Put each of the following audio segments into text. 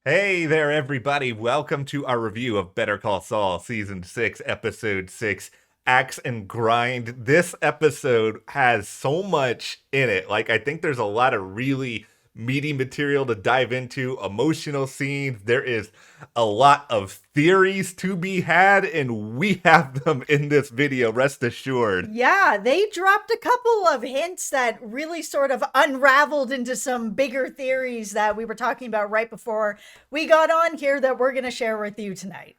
Hey there, everybody. Welcome to our review of Better Call Saul, Season 6, Episode 6, Axe and Grind. This episode has so much in it. I think there's a lot of really meaty material to dive into, emotional scenes. There is a lot of theories to be had, and we have them in this video, rest assured. Yeah, they dropped a couple of hints that really sort of unraveled into some bigger theories that we were talking about right before we got on here that we're going to share with you tonight.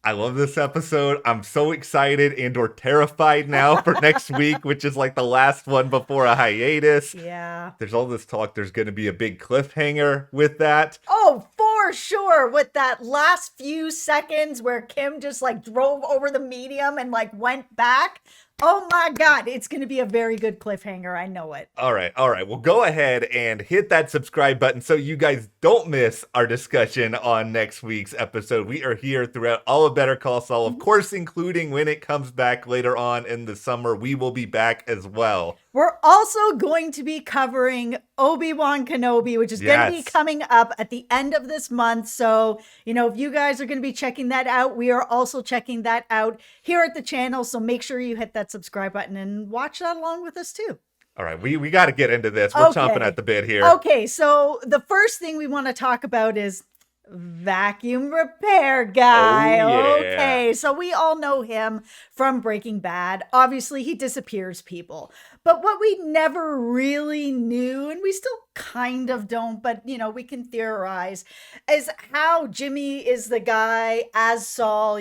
I love this episode. I'm so excited and or terrified now for next week, which is like the last one before a hiatus. Yeah. There's all this talk there's going to be a big cliffhanger with that. Oh, for sure. With that last few seconds where Kim just drove over the medium and went back. Oh my God, it's going to be a very good cliffhanger. I know it. All right. Well, go ahead and hit that subscribe button so you guys don't miss our discussion on next week's episode. We are here throughout all of Better Call Saul, of course, including when it comes back later on in the summer. We will be back as well. We're also going to be covering Obi-Wan Kenobi, which is going to be coming up at the end of this month. So, if you guys are going to be checking that out, we are also checking that out here at the channel. So make sure you hit that subscribe button and watch that along with us too. All right, we got to get into this. We're chomping at the bit here. Okay, so the first thing we want to talk about is vacuum repair guy. Oh, yeah. Okay, so we all know him from Breaking Bad. Obviously, he disappears people. But what we never really knew, and we still kind of don't, but we can theorize, is how Jimmy is the guy as Saul,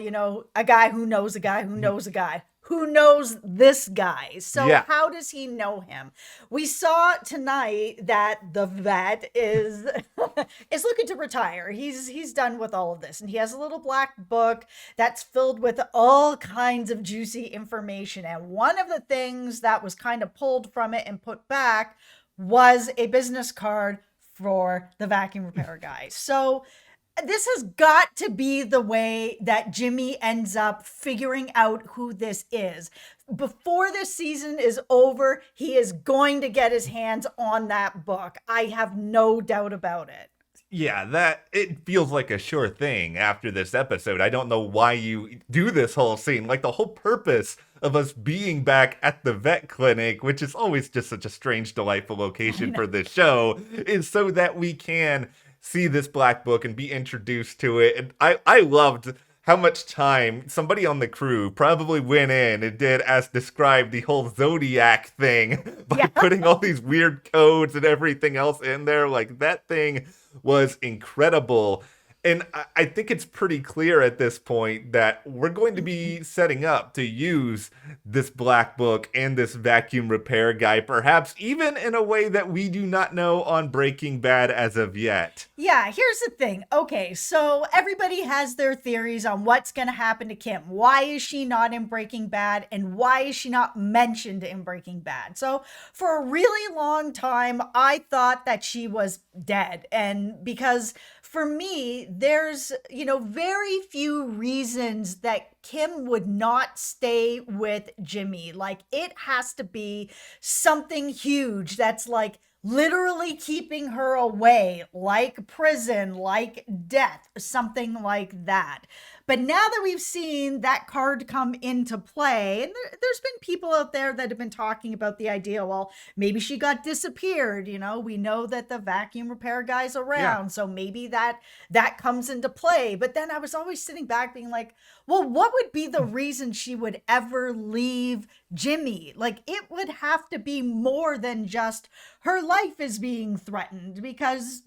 a guy who knows a guy who knows a guy who knows this guy. So yeah. How does he know him? We saw tonight that the vet is is looking to retire. He's done with all of this, and he has a little black book that's filled with all kinds of juicy information. And one of the things that was kind of pulled from it and put back was a business card for the vacuum repair guy. So this has got to be the way that Jimmy ends up figuring out who this is. Before this season is over, he is going to get his hands on that book. I have no doubt about it. Yeah, it feels like a sure thing after this episode. I don't know why you do this whole scene. The whole purpose of us being back at the vet clinic, which is always just such a strange, delightful location for this show, is so that we can see this black book and be introduced to it. And I loved how much time somebody on the crew probably went in and did as described the whole Zodiac thing by putting all these weird codes and everything else in there. That thing was incredible. And I think it's pretty clear at this point that we're going to be setting up to use this black book and this vacuum repair guy, perhaps even in a way that we do not know on Breaking Bad as of yet. Yeah, here's the thing. Okay, so everybody has their theories on what's going to happen to Kim. Why is she not in Breaking Bad? And why is she not mentioned in Breaking Bad? So for a really long time, I thought that she was dead. And because for me, there's, very few reasons that Kim would not stay with Jimmy. It has to be something huge that's literally keeping her away, like prison, like death, something like that. But now that we've seen that card come into play, and there's been people out there that have been talking about the idea, well, maybe she got disappeared. We know that the vacuum repair guy's around, so maybe that comes into play. But then I was always sitting back being like, well, what would be the reason she would ever leave Jimmy? It would have to be more than just her life is being threatened because,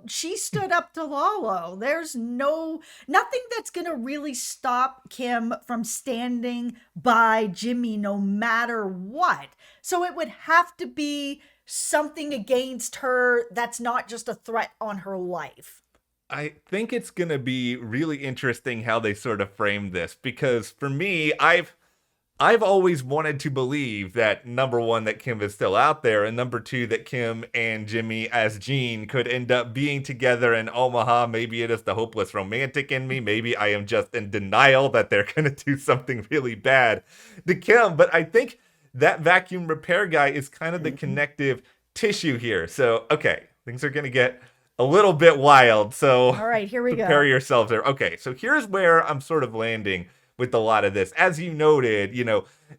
she stood up to Lalo. There's nothing that's going to really stop Kim from standing by Jimmy no matter what. So it would have to be something against her that's not just a threat on her life. I think it's going to be really interesting how they sort of frame this, because for me, I've always wanted to believe that, number one, that Kim is still out there, and number two, that Kim and Jimmy as Gene could end up being together in Omaha. Maybe it is the hopeless romantic in me. Maybe I am just in denial that they're going to do something really bad to Kim. But I think that vacuum repair guy is kind of the connective tissue here. So, okay, things are going to get a little bit wild. So All right, here we prepare go. yourselves there. Okay, so here's where I'm sort of landing with a lot of this. As you noted,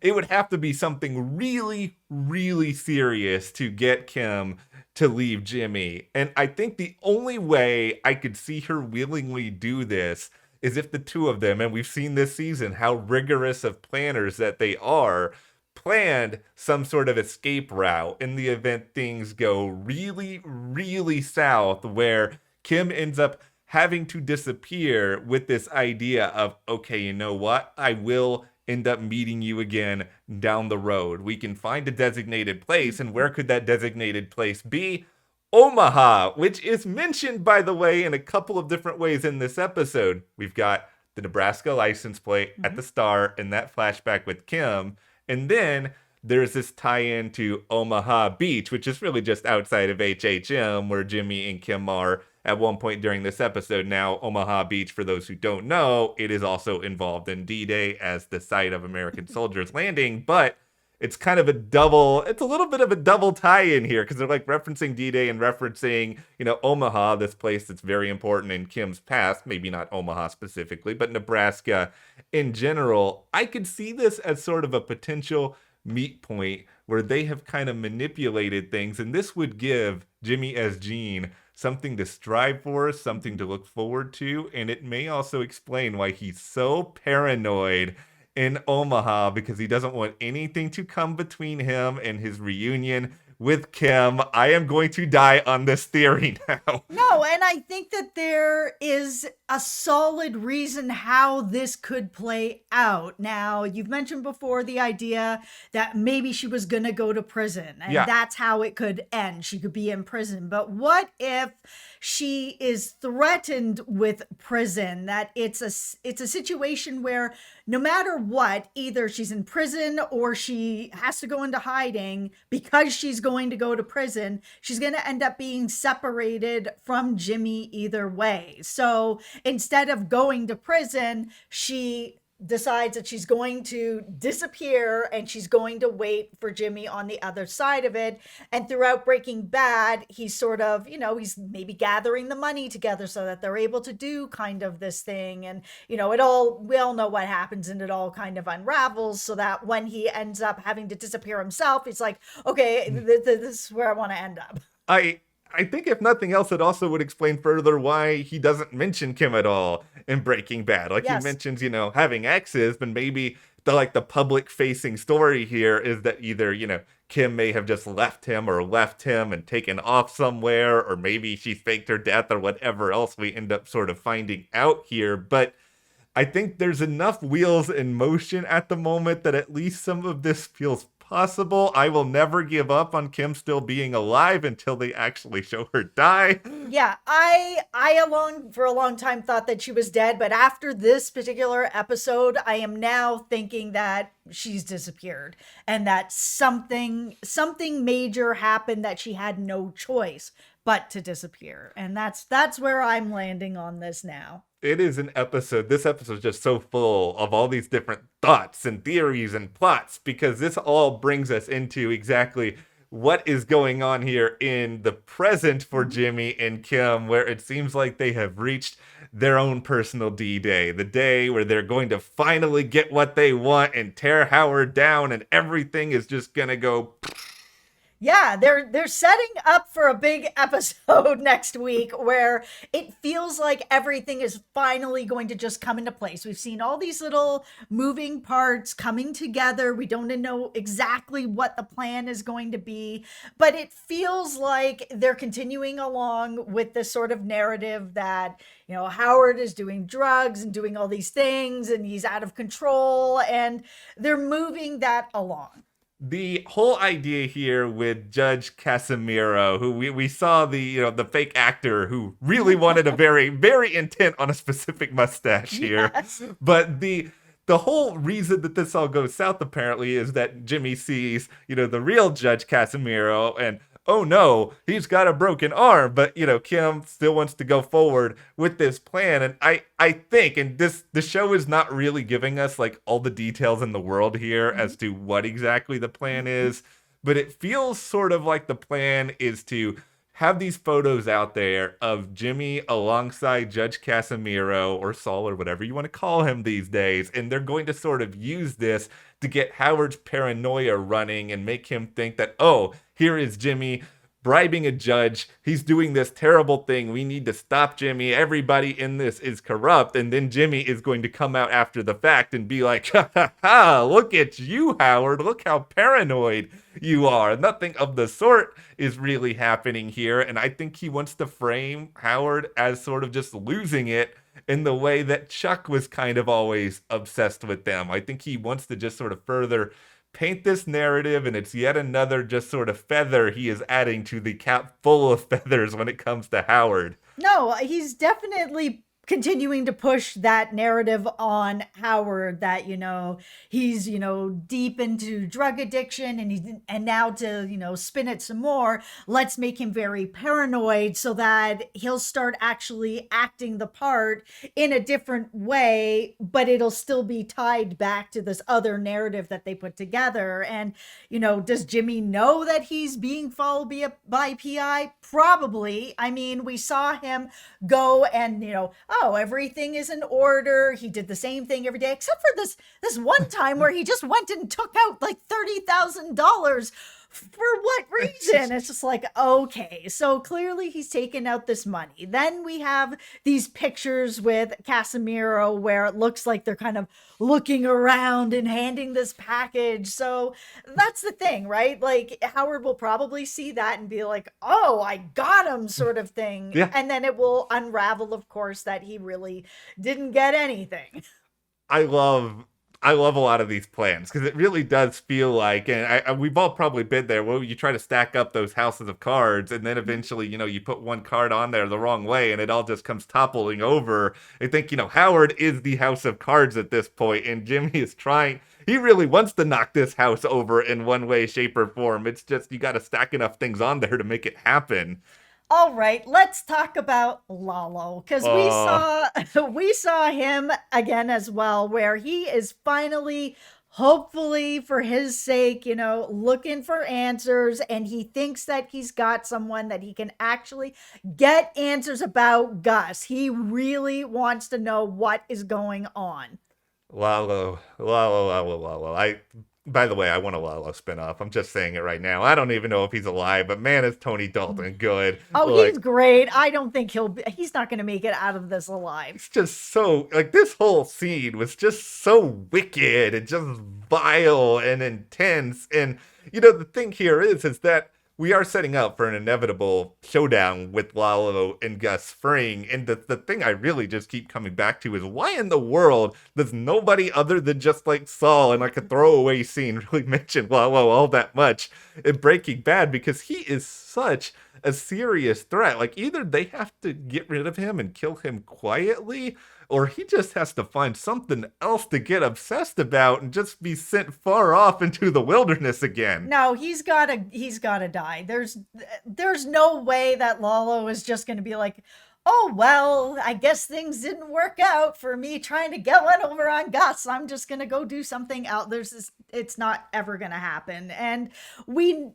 it would have to be something really, really serious to get Kim to leave Jimmy. And I think the only way I could see her willingly do this is if the two of them, and we've seen this season how rigorous of planners that they are, planned some sort of escape route in the event things go really, really south, where Kim ends up having to disappear with this idea of, okay, you know what? I will end up meeting you again down the road. We can find a designated place, and where could that designated place be? Omaha, which is mentioned, by the way, in a couple of different ways in this episode. We've got the Nebraska license plate at Mhm. the start in that flashback with Kim. And then there's this tie-in to Omaha Beach, which is really just outside of HHM, where Jimmy and Kim are at one point during this episode. Now, Omaha Beach, for those who don't know, it is also involved in D-Day as the site of American soldiers landing, but it's kind of it's a little bit of a double tie-in here, because they're like referencing D-Day and referencing, Omaha, this place that's very important in Kim's past, maybe not Omaha specifically, but Nebraska in general. I could see this as sort of a potential meet point where they have kind of manipulated things, and this would give Jimmy as Gene something to strive for, something to look forward to, and it may also explain why he's so paranoid in Omaha, because he doesn't want anything to come between him and his reunion with Kim. I am going to die on this theory now. No, and I think that there is a solid reason how this could play out. Now, you've mentioned before the idea that maybe she was going to go to prison and Yeah. that's how it could end. She could be in prison. But what if she is threatened with prison? That it's a situation where no matter what, either she's in prison or she has to go into hiding because she's going to go to prison. She's going to end up being separated from Jimmy either way. So instead of going to prison, she decides that she's going to disappear and she's going to wait for Jimmy on the other side of it. And throughout Breaking Bad, he's sort of, he's maybe gathering the money together so that they're able to do kind of this thing. And, we all know what happens and it all kind of unravels, so that when he ends up having to disappear himself, it's like, okay, this is where I want to end up. I think if nothing else, it also would explain further why he doesn't mention Kim at all in Breaking Bad. Like, he Yes. mentions, having exes, but maybe the public facing story here is that either, Kim may have just left him and taken off somewhere, or maybe she faked her death or whatever else we end up sort of finding out here. But I think there's enough wheels in motion at the moment that at least some of this feels possible. I will never give up on Kim still being alive until they actually show her die. Yeah, for a long time thought that she was dead, but after this particular episode, I am now thinking that she's disappeared and that something major happened, that she had no choice but to disappear. And that's where I'm landing on this now. It is this episode is just so full of all these different thoughts and theories and plots, because this all brings us into exactly what is going on here in the present for Jimmy and Kim, where it seems like they have reached their own personal D-Day, the day where they're going to finally get what they want and tear Howard down, and everything is just gonna go. Yeah, they're setting up for a big episode next week where it feels like everything is finally going to just come into place. We've seen all these little moving parts coming together. We don't know exactly what the plan is going to be, but it feels like they're continuing along with this sort of narrative that, Howard is doing drugs and doing all these things and he's out of control, and they're moving that along. The whole idea here with Judge Casimiro, who we saw the fake actor who really wanted a very, very intent on a specific mustache here. Yes. But the whole reason that this all goes south apparently is that Jimmy sees, the real Judge Casimiro, and oh no, he's got a broken arm. But, Kim still wants to go forward with this plan. And I think, and the show is not really giving us like all the details in the world here as to what exactly the plan is, but it feels sort of like the plan is to have these photos out there of Jimmy alongside Judge Casimiro or Saul or whatever you want to call him these days. And they're going to sort of use this to get Howard's paranoia running and make him think that, oh, here is Jimmy bribing a judge. He's doing this terrible thing. We need to stop Jimmy. Everybody in this is corrupt. And then Jimmy is going to come out after the fact and be like, ha ha ha, look at you, Howard. Look how paranoid you are. Nothing of the sort is really happening here. And I think he wants to frame Howard as sort of just losing it in the way that Chuck was kind of always obsessed with them. I think he wants to just sort of further paint this narrative, and it's yet another just sort of feather he is adding to the cap full of feathers when it comes to Howard. No, he's definitely continuing to push that narrative on Howard that, he's, deep into drug addiction and now to, spin it some more, let's make him very paranoid so that he'll start actually acting the part in a different way, but it'll still be tied back to this other narrative that they put together. And, does Jimmy know that he's being followed by PI? Probably. I mean, we saw him go and, oh, everything is in order. He did the same thing every day, except for this one time where he just went and took out like $30,000. For what reason? It's just like, okay, so clearly he's taken out this money. Then we have these pictures with Casimiro where it looks like they're kind of looking around and handing this package. So that's the thing, right? Like Howard will probably see that and be like, oh, I got him, sort of thing. Yeah. And then it will unravel, of course, that he really didn't get anything. I love a lot of these plans because it really does feel like, and we've all probably been there, where you try to stack up those houses of cards and then eventually, you put one card on there the wrong way and it all just comes toppling over. I think, Howard is the house of cards at this point, and Jimmy is trying, he really wants to knock this house over in one way, shape, or form. It's just, you got to stack enough things on there to make it happen. All right, let's talk about Lalo, because we saw him again as well, where he is finally, hopefully for his sake, looking for answers, and he thinks that he's got someone that he can actually get answers about Gus. He really wants to know what is going on. Lalo. By the way, I want a Lalo spinoff. I'm just saying it right now. I don't even know if he's alive, but man, is Tony Dalton good. Oh, he's great. I don't think he's not going to make it out of this alive. It's just so, this whole scene was just so wicked and just vile and intense. And, the thing here is that we are setting up for an inevitable showdown with Lalo and Gus freeing. And the thing I really just keep coming back to is why in the world does nobody other than just like Saul and like a throwaway scene really mention Lalo all that much in Breaking Bad? Because he is such a serious threat. Like either they have to get rid of him and kill him quietly, or he just has to find something else to get obsessed about and just be sent far off into the wilderness again. No, he's gotta die. There's no way that Lalo is just gonna be like, oh, well, I guess things didn't work out for me trying to get one over on Gus. I'm just going to go do something else. It's not ever going to happen. And we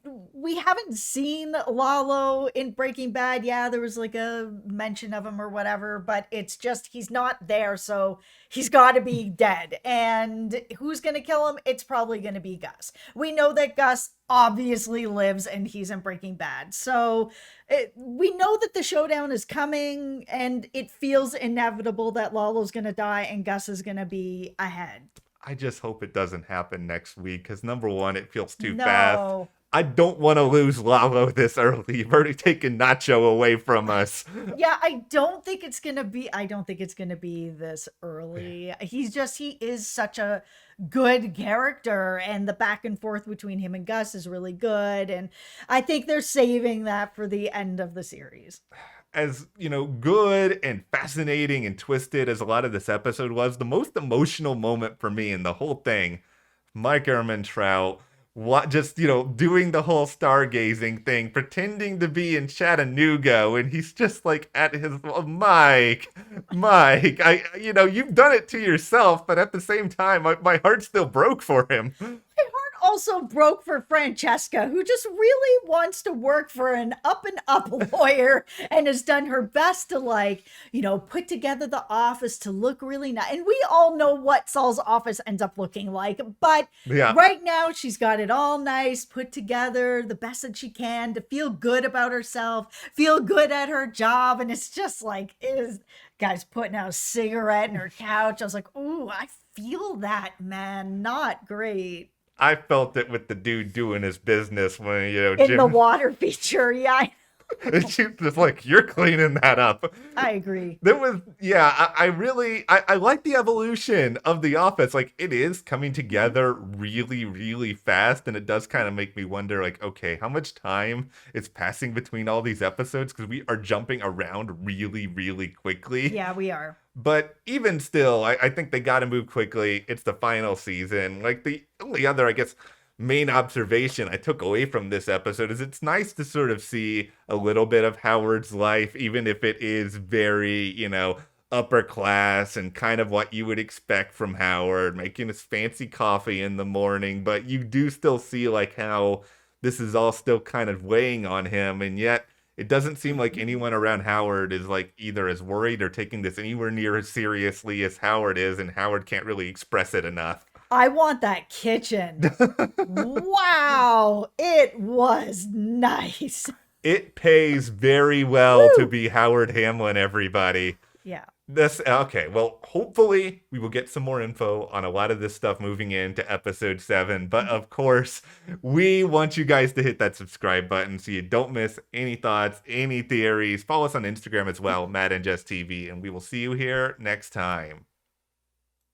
haven't seen Lalo in Breaking Bad. Yeah, there was like a mention of him or whatever, but it's just, he's not there. So he's got to be dead. And who's going to kill him? It's probably going to be Gus. We know that Gus obviously lives and he's in Breaking Bad. So we know that the showdown is coming and it feels inevitable that Lalo's going to die and Gus is going to be ahead. I just hope it doesn't happen next week because number one, it feels too fast. I don't want to lose Lalo this early. You've already taken Nacho away from us. Yeah, I don't think it's going to be this early. He is such a good character, and the back and forth between him and Gus is really good. And I think they're saving that for the end of the series. As, good and fascinating and twisted as a lot of this episode was, the most emotional moment for me in the whole thing, Mike Ehrmantraut, doing the whole stargazing thing, pretending to be in Chattanooga when he's just like at his, Mike, you've done it to yourself, but at the same time, my heart still broke for him. My heart also broke for Francesca, who just really wants to work for an up and up lawyer and has done her best to, like, put together the office to look really nice. And we all know what Saul's office ends up looking like. But Yeah. right now, she's got it all nice, put together, the best that she can to feel good about herself, feel good at her job. And it's just like, guy's putting out a cigarette in her couch. I was like, ooh, I feel that, man. Not great. I felt it with the dude doing his business when, In Jim. the water feature, yeah. She's just like, you're cleaning that up. I agree. There was, yeah, I really, I like the evolution of The Office. Like, it is coming together really, really fast. And it does kind of make me wonder, like, okay, how much time is passing between all these episodes? Because we are jumping around really, really quickly. Yeah, we are. But even still, I think they got to move quickly. It's the final season. Like, the only other, I guess, main observation I took away from this episode is it's nice to sort of see a little bit of Howard's life, even if it is very, upper class and kind of what you would expect from Howard, making his fancy coffee in the morning. But you do still see, like, how this is all still kind of weighing on him. And yet it doesn't seem like anyone around Howard is, like, either as worried or taking this anywhere near as seriously as Howard is. And Howard can't really express it enough. I want that kitchen. Wow, it was nice. It pays very well to be Howard Hamlin, everybody. Yeah. Okay, well, hopefully we will get some more info on a lot of this stuff moving into episode 7. But of course, we want you guys to hit that subscribe button so you don't miss any thoughts, any theories. Follow us on Instagram as well, Matt and Jess TV, and we will see you here next time.